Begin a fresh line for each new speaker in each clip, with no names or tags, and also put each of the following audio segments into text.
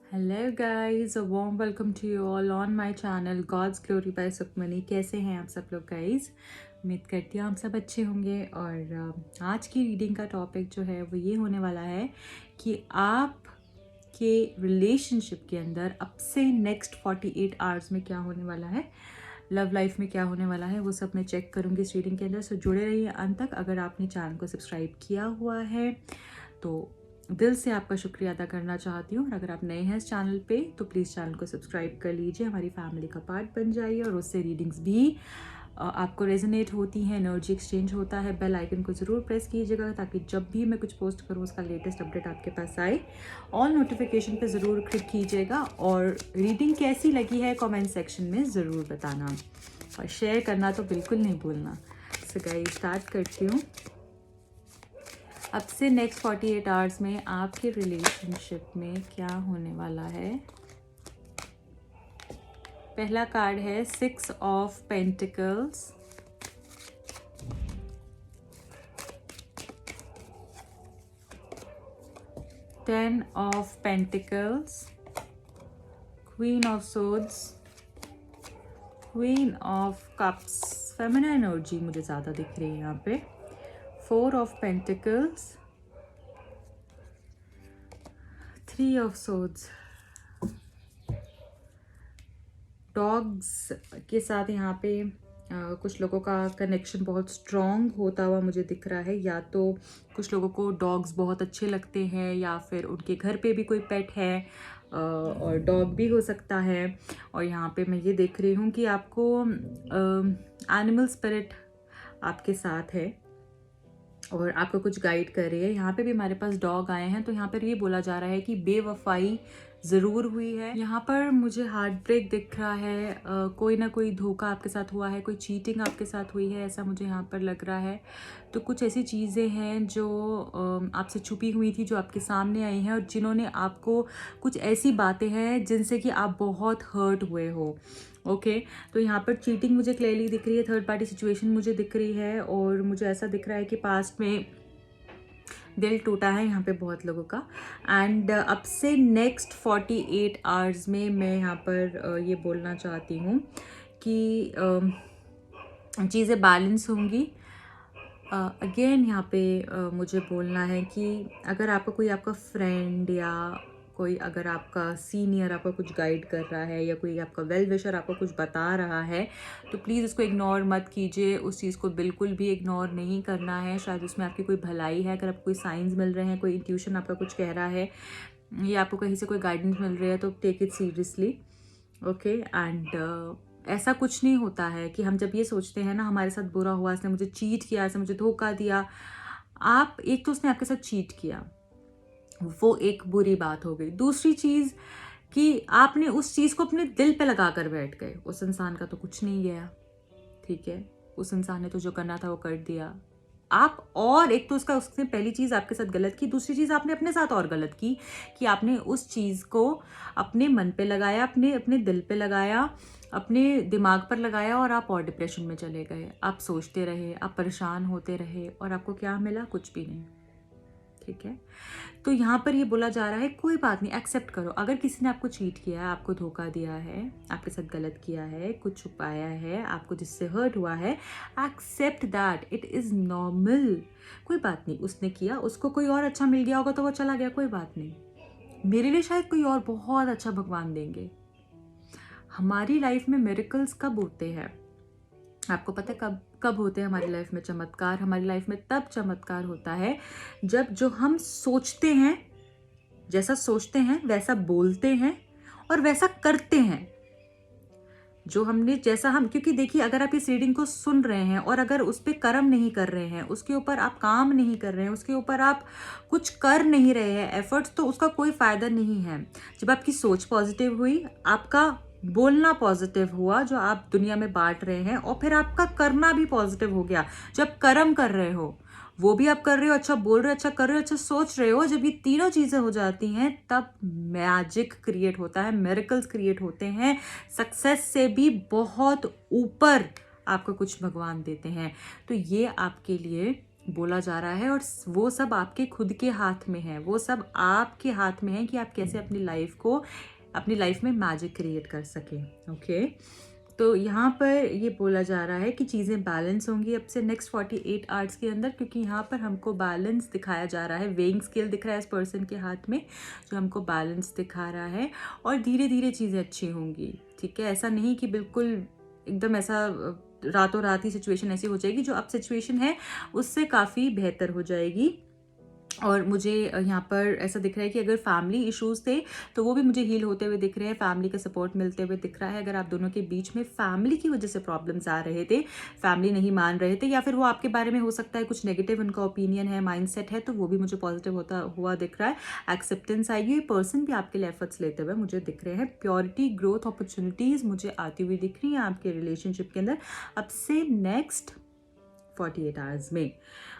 Hello guys, a warm welcome to you all on my channel God's glory by Sukhmani. कैसे हैं आप सब लोग गाइस? उम्मीद करती हूँ आप सब अच्छे होंगे। और आज की रीडिंग का टॉपिक जो है वो ये होने वाला है कि आप के रिलेशनशिप के अंदर अब से नेक्स्ट 48 आवर्स में क्या होने वाला है, लव लाइफ में क्या होने वाला है, वो सब मैं चेक करूँगी इस रीडिंग के अंदर। सो जुड़े रहिए अंत तक। अगर आपने चैनल को सब्सक्राइब किया हुआ है तो दिल से आपका शुक्रिया अदा करना चाहती हूँ। और अगर आप नए हैं इस चैनल पे तो प्लीज़ चैनल को सब्सक्राइब कर लीजिए, हमारी फैमिली का पार्ट बन जाइए। और उससे रीडिंग्स भी आपको रेजोनेट होती हैं, एनर्जी एक्सचेंज होता है। बेल आइकन को ज़रूर प्रेस कीजिएगा ताकि जब भी मैं कुछ पोस्ट करूँ उसका लेटेस्ट अपडेट आपके पास आए। ऑल नोटिफिकेशन पे ज़रूर क्लिक कीजिएगा। और रीडिंग कैसी लगी है कमेंट सेक्शन में ज़रूर बताना और शेयर करना तो बिल्कुल नहीं भूलना। सो गाइस, स्टार्ट करती हूँ। अब से नेक्स्ट 48 आवर्स में आपके रिलेशनशिप में क्या होने वाला है। पहला कार्ड है 6 of pentacles, ten of pentacles, queen of swords, queen of cups. Feminine energy मुझे ज़्यादा दिख रही है यहाँ पे। 4 of pentacles, 3 of swords. Dogs के साथ यहाँ पे कुछ लोगों का कनेक्शन बहुत स्ट्रॉन्ग होता हुआ मुझे दिख रहा है। या तो कुछ लोगों को डॉग्स बहुत अच्छे लगते हैं या फिर उनके घर पे भी कोई पेट है और डॉग भी हो सकता है। और यहाँ पे मैं ये देख रही हूँ कि आपको एनिमल स्पिरिट आपके साथ है और आपको कुछ गाइड कर रही है। यहाँ पे भी हमारे पास डॉग आए हैं तो यहाँ पर ये बोला जा रहा है कि बेवफाई ज़रूर हुई है। यहाँ पर मुझे हार्ट ब्रेक दिख रहा है। कोई ना कोई धोखा आपके साथ हुआ है, कोई चीटिंग आपके साथ हुई है, ऐसा मुझे यहाँ पर लग रहा है। तो कुछ ऐसी चीज़ें हैं जो आपसे छुपी हुई थी, जो आपके सामने आई हैं और जिन्होंने आपको कुछ ऐसी बातें हैं जिनसे कि आप बहुत हर्ट हुए हो। ओके तो यहाँ पर चीटिंग मुझे क्लियरली दिख रही है, थर्ड पार्टी सिचुएशन मुझे दिख रही है और मुझे ऐसा दिख रहा है कि पास्ट में दिल टूटा है यहाँ पे बहुत लोगों का। एंड अब से नेक्स्ट 48 आवर्स में मैं यहाँ पर ये बोलना चाहती हूँ कि चीज़ें बैलेंस होंगी। अगेन यहाँ पे मुझे बोलना है कि अगर आपका कोई आपका फ्रेंड या कोई अगर आपका सीनियर आपका कुछ गाइड कर रहा है या कोई आपका वेल विशर आपको कुछ बता रहा है तो प्लीज़ उसको इग्नोर मत कीजिए। उस चीज़ को बिल्कुल भी इग्नोर नहीं करना है। शायद उसमें आपकी कोई भलाई है। अगर आपको कोई साइंस मिल रहे हैं, कोई इंट्यूशन आपका कुछ कह रहा है या आपको कहीं से कोई गाइडेंस मिल रही है तो take it seriously. Okay and ऐसा कुछ नहीं होता है कि हम जब ये सोचते हैं ना हमारे साथ बुरा हुआ, इसने मुझे चीट किया, इसने मुझे धोखा दिया। आप एक तो उसने आपके साथ चीट किया, वो एक बुरी बात हो गई। दूसरी चीज़ कि आपने उस चीज़ को अपने दिल पे लगा कर बैठ गए। उस इंसान का तो कुछ नहीं गया, ठीक है, उस इंसान ने तो जो करना था वो कर दिया। आप और एक तो उसने पहली चीज़ आपके साथ गलत की, दूसरी चीज़ आपने अपने साथ और गलत की कि आपने उस चीज़ को अपने मन पे लगाया, अपने अपने दिल पे लगाया, अपने दिमाग पर लगाया और आप और डिप्रेशन में चले गए। आप सोचते रहे, आप परेशान होते रहे और आपको क्या मिला? कुछ भी नहीं, ठीक है। तो यहाँ पर ये बोला जा रहा है कोई बात नहीं, एक्सेप्ट करो। अगर किसी ने आपको चीट किया है, आपको धोखा दिया है, आपके साथ गलत किया है, कुछ छुपाया है, आपको जिससे हर्ट हुआ है, except that, it is normal. कोई बात नहीं, उसने किया, उसको कोई और अच्छा मिल गया होगा तो वो चला गया, कोई बात नहीं। मेरे लिए शायद कोई और बहुत अच्छा भगवान देंगे। हमारी लाइफ में मिरेकल्स कब होते हैं? आपको पता है कब कब होते हैं हमारी लाइफ में चमत्कार? हमारी लाइफ में तब चमत्कार होता है जब जो हम सोचते हैं, जैसा सोचते हैं वैसा बोलते हैं और वैसा करते हैं। जो हमने जैसा हम, क्योंकि देखिए अगर आप इस रीडिंग को सुन रहे हैं और अगर उस पर कर्म नहीं कर रहे हैं, उसके ऊपर आप काम नहीं कर रहे हैं, उसके ऊपर आप कुछ कर नहीं रहे हैं एफर्ट्स, तो उसका कोई फायदा नहीं है। जब आपकी सोच पॉजिटिव हुई, आपका बोलना पॉजिटिव हुआ जो आप दुनिया में बांट रहे हैं, और फिर आपका करना भी पॉजिटिव हो गया। जब कर्म कर रहे हो वो भी आप कर रहे हो, अच्छा बोल रहे हो, अच्छा कर रहे हो, अच्छा सोच रहे हो, जब ये तीनों चीजें हो जाती हैं तब मैजिक क्रिएट होता है, मिरेकल्स क्रिएट होते हैं। सक्सेस से भी बहुत ऊपर आपको कुछ भगवान देते हैं। तो ये आपके लिए बोला जा रहा है, और वो सब आपके खुद के हाथ में है, वो सब आपके हाथ में है कि आप कैसे अपनी लाइफ में मैजिक क्रिएट कर सकें। ओके, तो यहाँ पर ये बोला जा रहा है कि चीज़ें बैलेंस होंगी अब से नेक्स्ट 48 आवर्स के अंदर, क्योंकि यहाँ पर हमको बैलेंस दिखाया जा रहा है। वेइंग स्केल दिख रहा है इस पर्सन के हाथ में, जो हमको बैलेंस दिखा रहा है, और धीरे धीरे चीज़ें अच्छी होंगी। ठीक है, ऐसा नहीं कि बिल्कुल एकदम ऐसा रातों रात ही सिचुएशन ऐसी हो जाएगी। जो अब सिचुएशन है उससे काफ़ी बेहतर हो जाएगी। और मुझे यहाँ पर ऐसा दिख रहा है कि अगर फैमिली इश्यूज थे तो वो भी मुझे हील होते हुए दिख रहे हैं, फैमिली का सपोर्ट मिलते हुए दिख रहा है। अगर आप दोनों के बीच में फैमिली की वजह से प्रॉब्लम्स आ रहे थे, फैमिली नहीं मान रहे थे, या फिर वो आपके बारे में हो सकता है कुछ नेगेटिव उनका ओपिनियन है, माइंडसेट है, तो वो भी मुझे पॉजिटिव होता हुआ दिख रहा है। एक्सेप्टेंस आएगी, ये पर्सन भी आपके लिए एफर्ट्स लेते हुए मुझे दिख रहे हैं। प्योरिटी, ग्रोथ, अपॉर्चुनिटीज़ मुझे आती हुई दिख रही हैं आपके रिलेशनशिप के अंदर अब से नेक्स्ट 48 आवर्स में।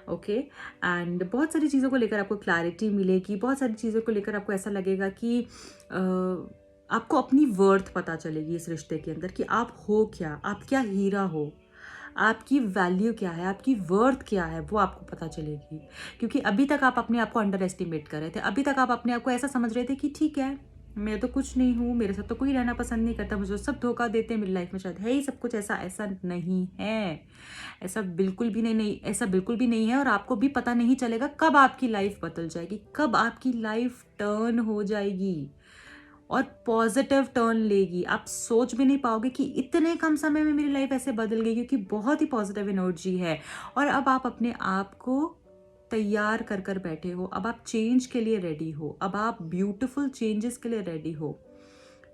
ओके, एंड बहुत सारी चीज़ों को लेकर आपको क्लैरिटी मिलेगी, बहुत सारी चीज़ों को लेकर आपको ऐसा लगेगा कि आपको अपनी वर्थ पता चलेगी इस रिश्ते के अंदर, कि आप हो क्या, आप क्या हीरा हो, आपकी वैल्यू क्या है, आपकी वर्थ क्या है, वो आपको पता चलेगी। क्योंकि अभी तक आप अपने आप को अंडर एस्टिमेट कर रहे थे, अभी तक आप अपने आप को ऐसा समझ रहे थे कि ठीक है, मैं तो कुछ नहीं हूँ, मेरे साथ तो कोई रहना पसंद नहीं करता, मुझे सब धोखा देते हैं, मेरी लाइफ में शायद है ही सब कुछ ऐसा। ऐसा नहीं है, ऐसा बिल्कुल भी नहीं, ऐसा बिल्कुल भी नहीं है। और आपको भी पता नहीं चलेगा कब आपकी लाइफ बदल जाएगी, कब आपकी लाइफ टर्न हो जाएगी और पॉजिटिव टर्न लेगी। आप सोच भी नहीं पाओगे कि इतने कम समय में मेरी लाइफ ऐसे बदल गई, क्योंकि बहुत ही पॉजिटिव एनर्जी है। और अब आप अपने आप को तैयार कर कर बैठे हो, अब आप चेंज के लिए रेडी हो, अब आप ब्यूटीफुल चेंजेस के लिए रेडी हो,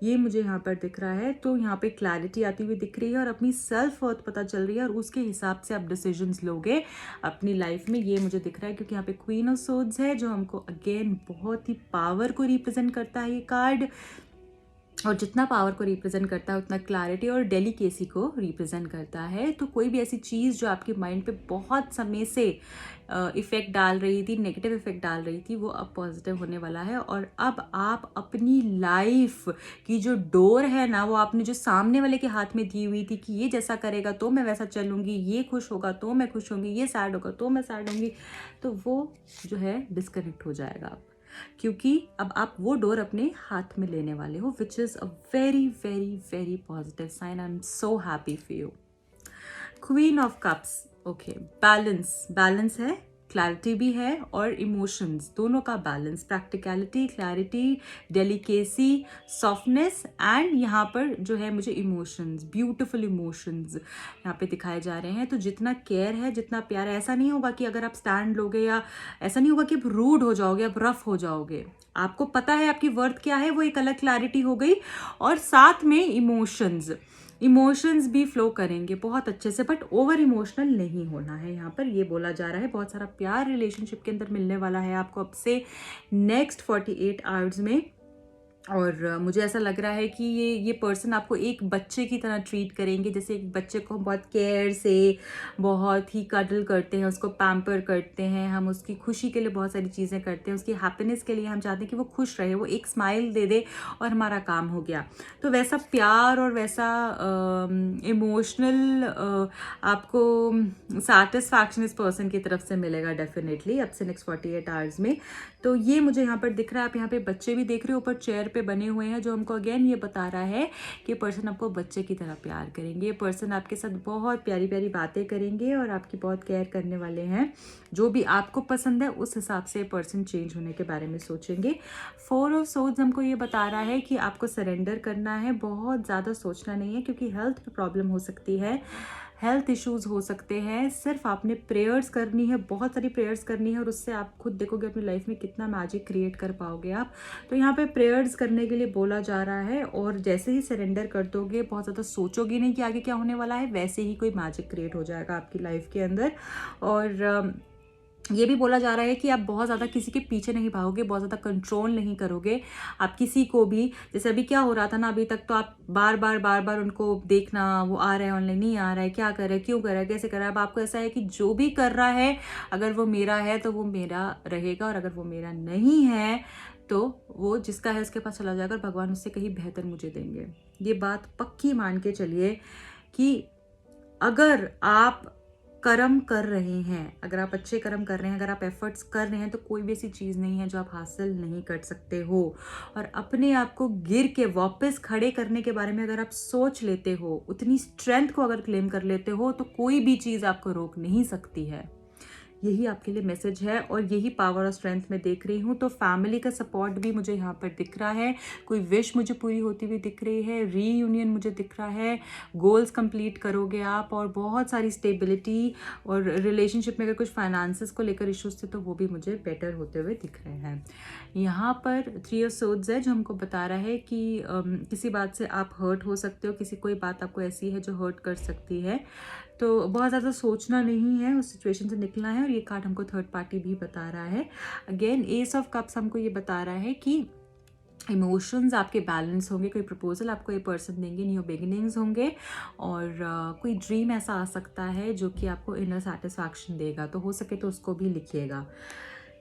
ये मुझे यहाँ पर दिख रहा है। तो यहाँ पे क्लैरिटी आती हुई दिख रही है और अपनी सेल्फ वर्थ पता चल रही है, और उसके हिसाब से आप डिसीजंस लोगे अपनी लाइफ में, ये मुझे दिख रहा है। क्योंकि यहाँ पे क्वीन ऑफ सोर्ड्स है, जो हमको अगेन बहुत ही पावर को रिप्रेजेंट करता है ये कार्ड, और जितना पावर को रिप्रेजेंट करता है उतना क्लैरिटी और डेलिकेसी को रिप्रेजेंट करता है। तो कोई भी ऐसी चीज़ जो आपके माइंड पे बहुत समय से इफ़ेक्ट डाल रही थी, नेगेटिव इफ़ेक्ट डाल रही थी, वो अब पॉजिटिव होने वाला है। और अब आप अपनी लाइफ की जो डोर है ना, वो आपने जो सामने वाले के हाथ में दी हुई थी कि ये जैसा करेगा तो मैं वैसा चलूँगी, ये खुश होगा तो मैं खुश होंगी, ये सैड होगा तो मैं सैड होंगी, तो वो जो है डिस्कनेक्ट हो जाएगा अब। क्योंकि अब आप वो डोर अपने हाथ में लेने वाले हो, which is a very very very positive sign. I am so happy for you. Queen of cups, okay, balance है, क्लैरिटी भी है, और इमोशंस दोनों का balance, practicality, clarity, delicacy, softness, and यहाँ पर जो है मुझे इमोशंस, ब्यूटीफुल इमोशंस यहाँ पे दिखाए जा रहे हैं। तो जितना केयर है, जितना प्यार है, ऐसा नहीं होगा कि अगर आप स्टैंड लोगे, या ऐसा नहीं होगा कि आप रूड हो जाओगे, आप रफ हो जाओगे। आपको पता है आपकी वर्थ क्या है, वो एक अलग क्लैरिटी हो गई। और साथ में इमोशंस भी फ्लो करेंगे बहुत अच्छे से, बट ओवर इमोशनल नहीं होना है। यहाँ पर ये बोला जा रहा है बहुत सारा प्यार रिलेशनशिप के अंदर मिलने वाला है आपको अब से नेक्स्ट 48 आवर्स में। और मुझे ऐसा लग रहा है कि ये पर्सन आपको एक बच्चे की तरह ट्रीट करेंगे, जैसे एक बच्चे को हम बहुत केयर से, बहुत ही कडल करते हैं, उसको पैम्पर करते हैं, हम उसकी खुशी के लिए बहुत सारी चीज़ें करते हैं, उसकी हैप्पीनेस के लिए हम चाहते हैं कि वो खुश रहे, वो एक स्माइल दे दे और हमारा काम हो गया। तो वैसा प्यार और वैसा इमोशनल आपको सेटिस्फैक्शन इस पर्सन की तरफ से मिलेगा डेफिनेटली अब से नेक्स्ट 48 आवर्स में। तो ये मुझे यहाँ पर दिख रहा है। आप यहाँ पे बच्चे भी देख रहे हो ऊपर चेयर पे बने हुए हैं, जो हमको अगेन ये बता रहा है कि पर्सन आपको बच्चे की तरह प्यार करेंगे, ये पर्सन आपके साथ बहुत प्यारी प्यारी बातें करेंगे और आपकी बहुत केयर करने वाले हैं। जो भी आपको पसंद है उस हिसाब से पर्सन चेंज होने के बारे में सोचेंगे। 4 ऑफ सोर्ड्स हमको ये बता रहा है कि आपको सरेंडर करना है, बहुत ज़्यादा सोचना नहीं है, क्योंकि हेल्थ पे प्रॉब्लम हो सकती है, हेल्थ इश्यूज हो सकते हैं। सिर्फ आपने प्रेयर्स करनी है, बहुत सारी प्रेयर्स करनी है, और उससे आप खुद देखोगे अपनी लाइफ में कितना मैजिक क्रिएट कर पाओगे आप। तो यहाँ पे प्रेयर्स करने के लिए बोला जा रहा है, और जैसे ही सरेंडर कर दोगे, बहुत ज़्यादा सोचोगे नहीं कि आगे क्या होने वाला है, वैसे ही कोई मैजिक क्रिएट हो जाएगा आपकी लाइफ के अंदर। और ये भी बोला जा रहा है कि आप बहुत ज़्यादा किसी के पीछे नहीं भागोगे, बहुत ज़्यादा कंट्रोल नहीं करोगे आप किसी को भी। जैसे अभी क्या हो रहा था ना, अभी तक तो आप बार बार उनको देखना, वो आ रहा है ऑनलाइन, नहीं आ रहा है, क्या कर रहा है, क्यों कर रहा है, कैसे कर रहा है। अब आपको ऐसा है कि जो भी कर रहा है, अगर वो मेरा है तो वो मेरा रहेगा, और अगर वो मेरा नहीं है तो वो जिसका है उसके पास चला जाएगा, भगवान उससे कहीं बेहतर मुझे देंगे। ये बात पक्की मान के चलिए कि अगर आप कर्म कर रहे हैं, अगर आप अच्छे कर्म कर रहे हैं, अगर आप एफर्ट्स कर रहे हैं, तो कोई भी ऐसी चीज़ नहीं है जो आप हासिल नहीं कर सकते हो। और अपने आप को गिर के वापस खड़े करने के बारे में अगर आप सोच लेते हो, उतनी स्ट्रेंथ को अगर क्लेम कर लेते हो, तो कोई भी चीज़ आपको रोक नहीं सकती है। यही आपके लिए मैसेज है और यही पावर और स्ट्रेंथ मैं देख रही हूँ। तो फैमिली का सपोर्ट भी मुझे यहाँ पर दिख रहा है, कोई विश मुझे पूरी होती हुई दिख रही है, रीयूनियन मुझे दिख रहा है, गोल्स कंप्लीट करोगे आप, और बहुत सारी स्टेबिलिटी, और रिलेशनशिप में अगर कुछ फाइनेंसेस को लेकर इश्यूज थे तो वो भी मुझे बेटर होते हुए दिख रहे हैं। यहाँ पर 3 ऑफ सोर्ड्स है जो हमको बता रहा है कि किसी बात से आप हर्ट हो सकते हो, किसी कोई बात आपको ऐसी है जो हर्ट कर सकती है, तो बहुत ज़्यादा सोचना नहीं है, उस सिचुएशन से निकलना है। और ये कार्ड हमको थर्ड पार्टी भी बता रहा है। अगेन एस ऑफ कप्स हमको ये बता रहा है कि इमोशंस आपके बैलेंस होंगे, कोई प्रपोजल आपको ये पर्सन देंगे, न्यू बिगिनिंग्स होंगे, और कोई ड्रीम ऐसा आ सकता है जो कि आपको इनर सेटिस्फैक्शन देगा, तो हो सके तो उसको भी लिखिएगा।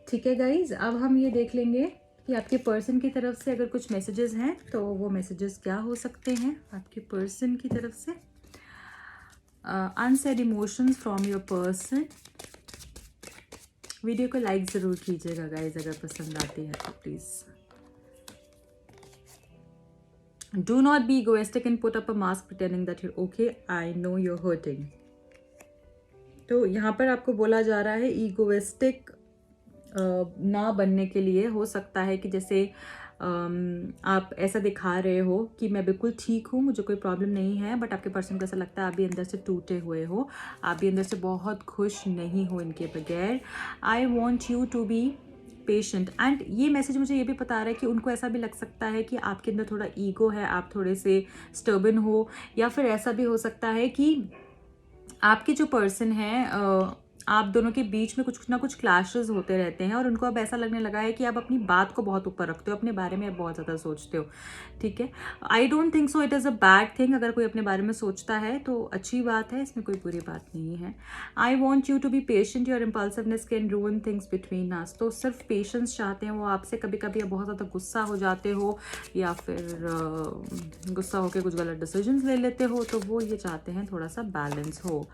ठीक है गाइज, अब हम ये देख लेंगे कि आपके पर्सन की तरफ से अगर कुछ मैसेजेस हैं तो वो मैसेजेस क्या हो सकते हैं आपके पर्सन की तरफ से। Unsaid emotions from your person. Video को लाइक ज़रूर कीजिएगा गाइज, अगर पसंद आती है तो please. Do not be egoistic and put up a mask pretending that you're okay. I know you're hurting. तो यहाँ पर आपको बोला जा रहा है ईगोइस्टिक ना बनने के लिए। हो सकता है कि जैसे आप ऐसा दिखा रहे हो कि मैं बिल्कुल ठीक हूँ, मुझे कोई प्रॉब्लम नहीं है, बट आपके पर्सन को ऐसा लगता है आप भी अंदर से टूटे हुए हो, आप भी अंदर से बहुत खुश नहीं हो इनके बगैर। I want you to be patient. And ये मैसेज मुझे ये भी बता रहा है कि उनको ऐसा भी लग सकता है कि आपके अंदर थोड़ा ईगो है, आप थोड़े से स्टर्बन हो, या फिर ऐसा भी हो सकता है कि आपके जो पर्सन है आप दोनों के बीच में कुछ ना कुछ क्लैशेस होते रहते हैं, और उनको अब ऐसा लगने लगा है कि आप अपनी बात को बहुत ऊपर रखते हो, अपने बारे में आप बहुत ज़्यादा सोचते हो। ठीक है, I don't think so it is a bad thing. अगर कोई अपने बारे में सोचता है तो अच्छी बात है, इसमें कोई बुरी बात नहीं है। I want you to be patient, your impulsiveness can ruin things between us. तो सिर्फ पेशेंस चाहते हैं वो आपसे। कभी कभी आप बहुत ज़्यादा गुस्सा हो जाते हो, या फिर गुस्सा होकर कुछ गलत डिसीजंस ले लेते हो, तो वो ये चाहते हैं थोड़ा सा बैलेंस हो।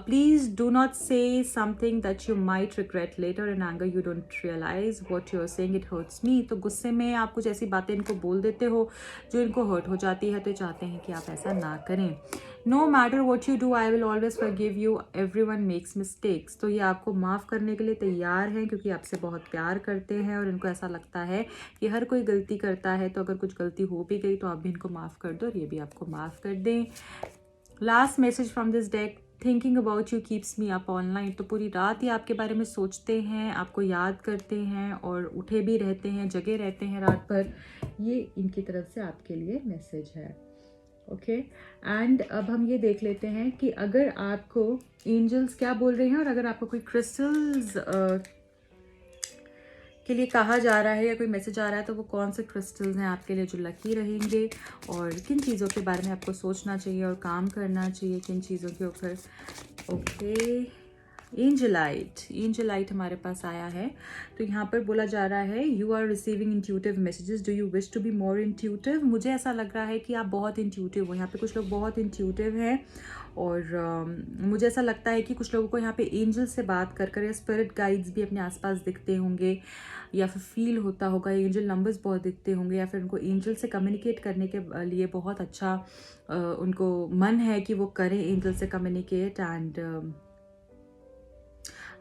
Please do not say something that you might regret later. In anger you don't realize what you're saying, it hurts me. तो गुस्से में आप कुछ ऐसी बातें इनको बोल देते हो जो इनको हर्ट हो जाती है, तो ये चाहते हैं कि आप ऐसा ना करें। No matter what you do, I will always forgive you. Everyone makes mistakes. तो ये आपको माफ़ करने के लिए तैयार हैं, क्योंकि आपसे बहुत प्यार करते हैं, और इनको ऐसा लगता है कि हर कोई गलती करता है, तो अगर कुछ गलती हो भी गई तो आप भी इनको माफ़ कर दो और ये भी आपको माफ़ कर दें। Last message from this deck, thinking about you keeps me up all night. तो पूरी रात ही आपके बारे में सोचते हैं, आपको याद करते हैं, और उठे भी रहते हैं, जगे रहते हैं रात भर। ये इनकी तरफ से आपके लिए मैसेज है। ओके, एंड अब हम ये देख लेते हैं कि अगर आपको एंजल्स क्या बोल रहे हैं, और अगर आपको कोई क्रिस्टल्स के लिए कहा जा रहा है या कोई मैसेज आ रहा है, तो वो कौन से क्रिस्टल्स हैं आपके लिए जो लकी रहेंगे, और किन चीज़ों के बारे में आपको सोचना चाहिए और काम करना चाहिए, किन चीज़ों के ऊपर। ओके, एंजलाइट हमारे पास आया है। तो यहाँ पर बोला जा रहा है you are receiving intuitive messages, do you wish to be more intuitive. मुझे ऐसा लग रहा है कि आप बहुत इंट्यूटिव हो। यहाँ पे कुछ लोग बहुत इंट्यूटिव हैं, और मुझे ऐसा लगता है कि कुछ लोगों को यहाँ पे एंजल से बात कर कर या स्पिरिट गाइड्स भी अपने आसपास दिखते होंगे, या फिर फील होता होगा, एंजल नंबर्स बहुत दिखते होंगे, या फिर उनको एंजल से कम्युनिकेट करने के लिए बहुत अच्छा उनको मन है कि वो करें एंजल से कम्युनिकेट। एंड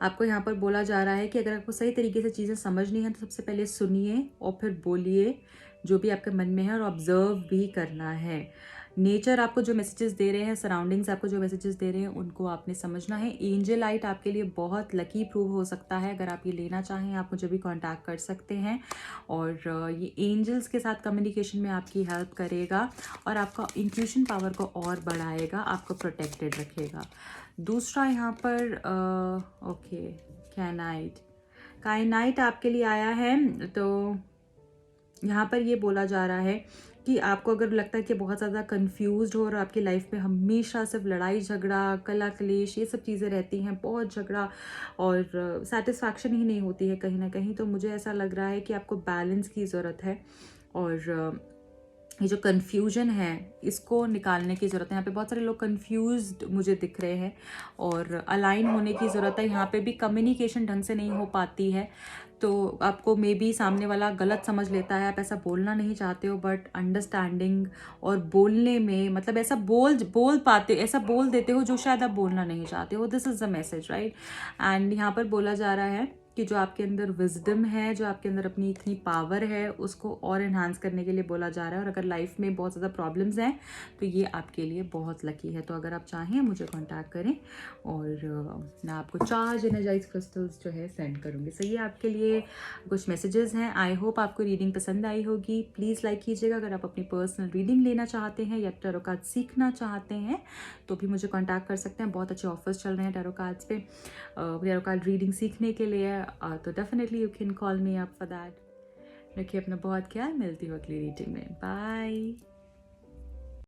आपको यहाँ पर बोला जा रहा है कि अगर आपको सही तरीके से चीज़ें समझनी है तो सबसे पहले सुनिए और फिर बोलिए जो भी आपके मन में है, और ऑब्जर्व भी करना है। नेचर आपको जो मैसेजेस दे रहे हैं, सराउंडिंग्स आपको जो मैसेजेस दे रहे हैं, उनको आपने समझना है। एंजलाइट आपके लिए बहुत लकी प्रूव हो सकता है। अगर आप ये लेना चाहें आप मुझे भी कांटेक्ट कर सकते हैं, और ये एंजल्स के साथ कम्युनिकेशन में आपकी हेल्प करेगा, और आपका इंट्यूशन पावर को और बढ़ाएगा, आपको प्रोटेक्टेड रखेगा। दूसरा यहाँ पर ओके, काइनाइट आपके लिए आया है। तो यहाँ पर ये बोला जा रहा है कि आपको अगर लगता है कि बहुत ज़्यादा कंफ्यूज्ड हो और आपकी लाइफ में हमेशा सिर्फ लड़ाई झगड़ा, कला कलेश, ये सब चीज़ें रहती हैं, बहुत झगड़ा, और सेटिस्फैक्शन ही नहीं होती है कहीं ना कहीं, तो मुझे ऐसा लग रहा है कि आपको बैलेंस की ज़रूरत है। और ये जो कन्फ्यूजन है इसको निकालने की ज़रूरत है। यहाँ पे बहुत सारे लोग कन्फ्यूज्ड मुझे दिख रहे हैं और अलाइन होने की ज़रूरत है। यहाँ पे भी कम्युनिकेशन ढंग से नहीं हो पाती है, तो आपको मे बी सामने वाला गलत समझ लेता है, आप ऐसा बोलना नहीं चाहते हो, बट अंडरस्टैंडिंग और बोलने में मतलब ऐसा बोल पाते, ऐसा बोल देते हो जो शायद आप बोलना नहीं चाहते हो। This is the message, right. And यहाँ पर बोला जा रहा है कि जो आपके अंदर विजडम है, जो आपके अंदर अपनी इतनी पावर है, उसको और इन्हांस करने के लिए बोला जा रहा है। और अगर लाइफ में बहुत ज़्यादा प्रॉब्लम्स हैं तो ये आपके लिए बहुत लकी है। तो अगर आप चाहें मुझे कांटेक्ट करें और मैं आपको चार्ज एनर्जाइज क्रिस्टल्स जो है सेंड करूँगी। सो ये आपके लिए कुछ मैसेजेस हैं। आई होप आपको रीडिंग पसंद आई होगी। प्लीज़ लाइक कीजिएगा। अगर आप अपनी पर्सनल रीडिंग लेना चाहते हैं या टैरो कार्ड सीखना चाहते हैं तो भी मुझे कॉन्टैक्ट कर सकते हैं। बहुत अच्छे ऑफर्स चल रहे हैं टैरो कार्ड्स पे, टैरो कार्ड रीडिंग सीखने के लिए। तो definitely you can call me up for that. रखिए अपना बहुत ख्याल, मिलती हूँ अगली रीडिंग में। बाय।